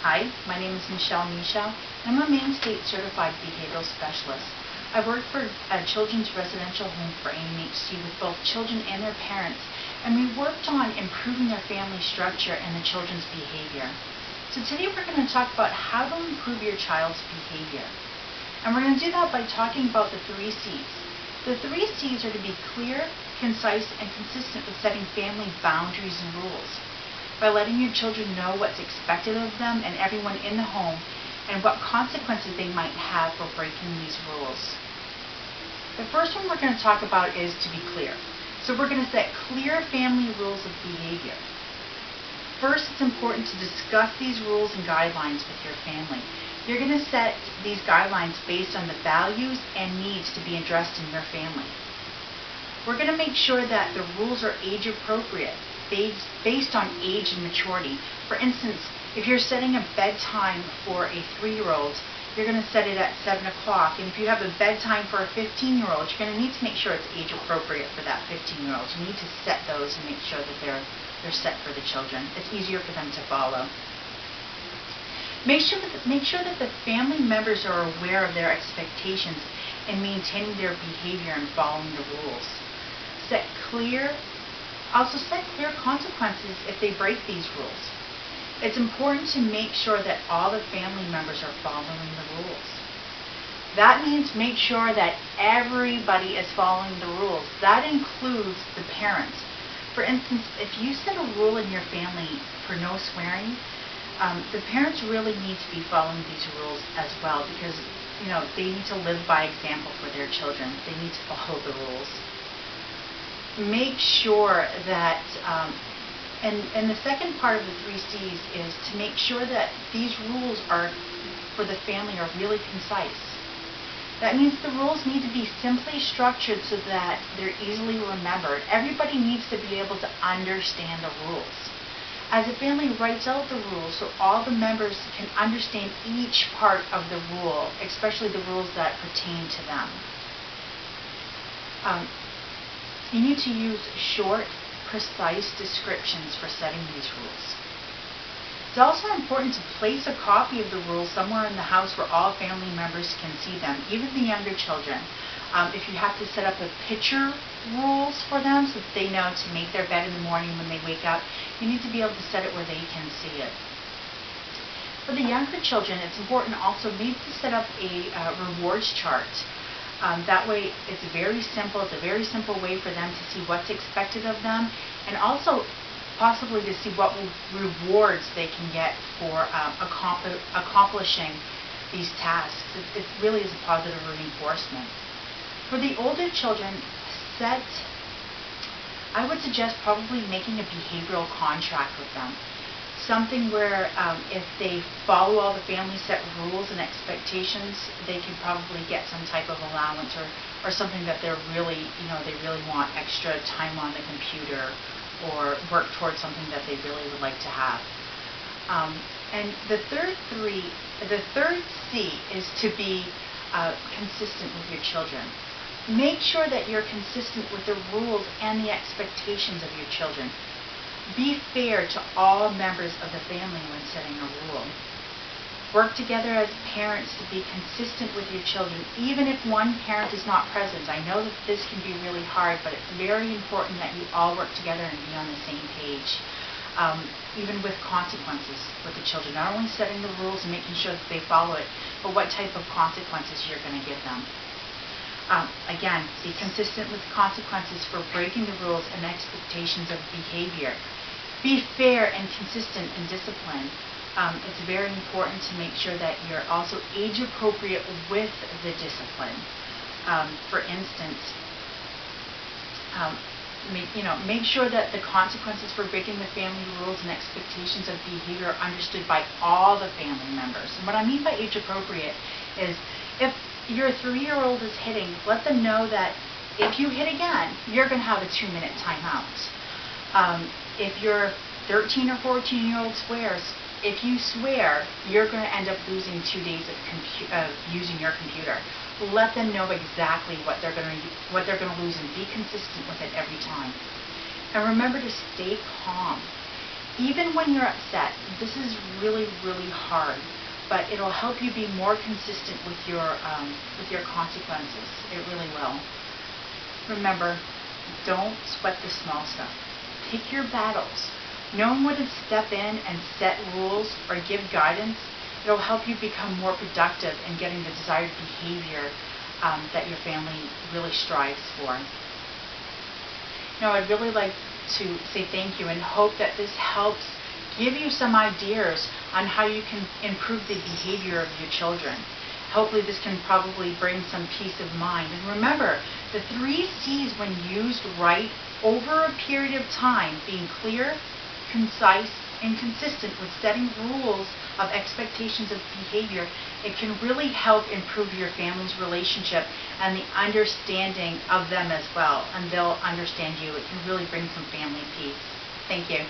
Hi, my name is Michelle Michel, and I'm a Maine State Certified Behavioral Specialist. I work for a children's residential home for AMHC with both children and their parents, and we worked on improving their family structure and the children's behavior. So today we're going to talk about how to improve your child's behavior. And we're going to do that by talking about the 3 C's. The 3 C's are to be clear, concise, and consistent with setting family boundaries and rules, by letting your children know what's expected of them and everyone in the home and what consequences they might have for breaking these rules. The first one we're going to talk about is to be clear. So we're going to set clear family rules of behavior. First, it's important to discuss these rules and guidelines with your family. You're going to set these guidelines based on the values and needs to be addressed in your family. We're going to make sure that the rules are age appropriate, based on age and maturity. For instance, if you're setting a bedtime for a 3-year-old, you're going to set it at 7 o'clock. And if you have a bedtime for a 15-year-old, you're going to need to make sure it's age appropriate for that 15-year-old. You need to set those and make sure that they're set for the children. It's easier for them to follow. Make sure that the family members are aware of their expectations in maintaining their behavior and following the rules. Also set clear consequences if they break these rules. It's important to make sure that all the family members are following the rules. That means make sure that everybody is following the rules. That includes the parents. For instance, if you set a rule in your family for no swearing, the parents really need to be following these rules as well, because they need to live by example for their children. They need to follow the rules. Make sure that, and the second part of the 3 C's is to make sure that these rules for the family are really concise. That means the rules need to be simply structured so that they're easily remembered. Everybody needs to be able to understand the rules. As a family writes out the rules so all the members can understand each part of the rule, especially the rules that pertain to them. You need to use short, precise descriptions for setting these rules. It's also important to place a copy of the rules somewhere in the house where all family members can see them, even the younger children. If you have to set up a picture rules for them so that they know to make their bed in the morning when they wake up, you need to be able to set it where they can see it. For the younger children, it's important also maybe to set up a rewards chart. That way it's very simple. It's a very simple way for them to see what's expected of them, and also possibly to see what rewards they can get for accomplishing these tasks. It really is a positive reinforcement. For the older children, I would suggest probably making a behavioral contract with them. Something where if they follow all the family set rules and expectations, they can probably get some type of allowance or something that they're really, they really want extra time on the computer or work towards something that they really would like to have. And the third C is to be consistent with your children. Make sure that you're consistent with the rules and the expectations of your children. Be fair to all members of the family when setting a rule. Work together as parents to be consistent with your children, even if one parent is not present. I know that this can be really hard, but it's very important that you all work together and be on the same page. Even with consequences with the children, not only setting the rules and making sure that they follow it, but what type of consequences you're going to give them. Again, be consistent with consequences for breaking the rules and expectations of behavior. Be fair and consistent in discipline. It's very important to make sure that you're also age appropriate with the discipline. For instance, make sure that the consequences for breaking the family rules and expectations of behavior are understood by all the family members. And what I mean by age appropriate is if your 3-year-old is hitting, let them know that if you hit again, you're going to have a 2-minute timeout. If your 13 or 14-year-old swears, if you swear, you're going to end up losing 2 days of using your computer. Let them know exactly what they're going to lose and be consistent with it every time. And remember to stay calm. Even when you're upset, this is really, really hard, but it'll help you be more consistent with your consequences. It really will. Remember, don't sweat the small stuff. Pick your battles. Knowing when to step in and set rules or give guidance, it'll help you become more productive in getting the desired behavior that your family really strives for. Now, I'd really like to say thank you and hope that this helps give you some ideas on how you can improve the behavior of your children. Hopefully this can probably bring some peace of mind. And remember, the 3 C's when used right over a period of time, being clear, concise, and consistent with setting rules of expectations of behavior, it can really help improve your family's relationship and the understanding of them as well. And they'll understand you. It can really bring some family peace. Thank you.